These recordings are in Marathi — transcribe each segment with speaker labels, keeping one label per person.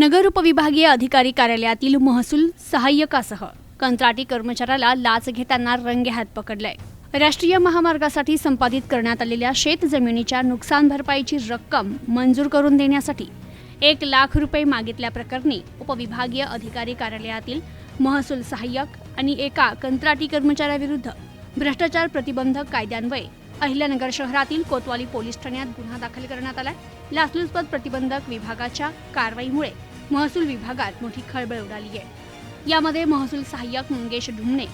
Speaker 1: नगर उपविभागीय अधिकारी कार्यालयातील महसूल सहाय्यकासह कंत्राटी कर्मचाऱ्याला लाच घेताना रंगेहात पकडलाय। राष्ट्रीय महामार्गासाठी संपादित करण्यात आलेल्या शेत जमिनीच्या नुकसान भरपाईची रक्कम मंजूर करून देण्यासाठी 1 लाख रुपये मागितल्याप्रकरणी उपविभागीय अधिकारी कार्यालयातील महसूल सहाय्यक आणि एका कंत्राटी कर्मचाऱ्याविरुद्ध भ्रष्टाचार प्रतिबंधक कायद्यान्वये अहिल्यानगर शहरातील कोतवाली पोलीस ठाण्यात गुन्हा दाखल करण्यात आलाय। लाचलुचपत प्रतिबंधक विभागाच्या कारवाईमुळे महसूल विभागात मोठी खळबळ उडाली आहे। यामध्ये महसूल सहाय्यक मंगेश ढुमणे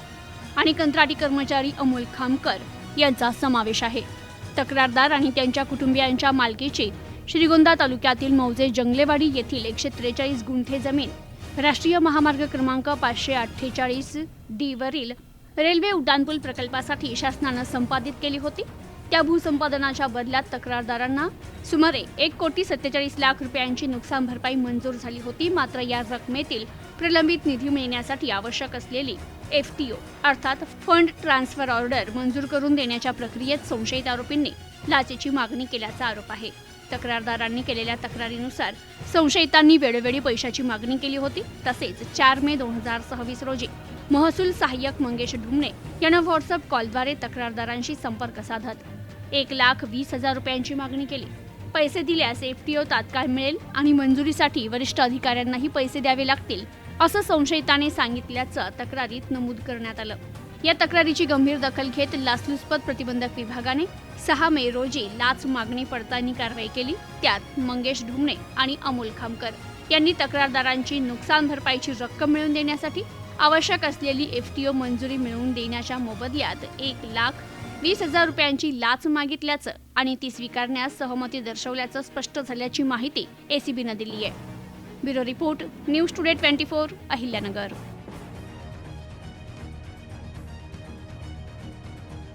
Speaker 1: आणि कंत्राटी कर्मचारी अमोल खामकर यांचा समावेश आहे। तक्रारदार आणि त्यांच्या कुटुंबियांच्या मालकीची श्रीगोंदा तालुक्यातील मौजे जंगलेवाडी येथील 143 गुंठे जमीन राष्ट्रीय महामार्ग क्रमांक 548D वरील रेल्वे उड्डाणपूल प्रकल्पासाठी शासनाने संपादित केली होती। त्या भूसंपादनाच्या बदल्यात तक्रारदारांना सुमारे 1,47,00,000 रुपयांची नुकसान भरपाई मंजूर झाली होती। मात्र या रकमेतील प्रलंबित निधी मिळण्यासाठी आवश्यक असलेली FTO अर्थात फंड ट्रान्सफर ऑर्डर मंजूर करून देण्याच्या प्रक्रियेत संशयित आरोपींनी लाचेची मागणी केल्याचा आरोप आहे। तक्रारदारांनी केलेल्या तक्रारीनुसार संशयितांनी वेळोवेळी पैशाची मागणी केली होती। तसेच 4 मे 2026 रोजी महसूल सहाय्यक मंगेश ढुमणे यानं व्हॉट्सअप कॉलद्वारे तक्रारदारांशी संपर्क साधत 1,20,000 रुपयांची मागणी केली। पैसे दिल्यास FTO तात्काळ मिळेल आणि मंजुरीसाठी वरिष्ठ अधिकाऱ्यांनाही पैसे द्यावे लागतील असं संशयिताने सांगितल्याचं तक्रारीत नमूद करण्यात आलं। या तक्रारीची गंभीर दखल घेत लाचलुचपत प्रतिबंधक विभागाने 6 मे रोजी लाच मागणी पडताळणी कारवाई केली। त्यात मंगेश ढुमणे आणि अमोल खामकर यांनी तक्रारदारांची नुकसान भरपाईची रक्कम मिळवून देण्यासाठी आवश्यक असलेली FTO मंजुरी मिळवून देण्याच्या मोबदल्यात 1,20,000 रुपयांची लाच मागितल्याचं आणि ती स्वीकारण्यास सहमती दर्शवल्याचं स्पष्ट झाल्याची माहिती ACBनं दिली आहे। Bureau report news today 24 Ahilyanagar.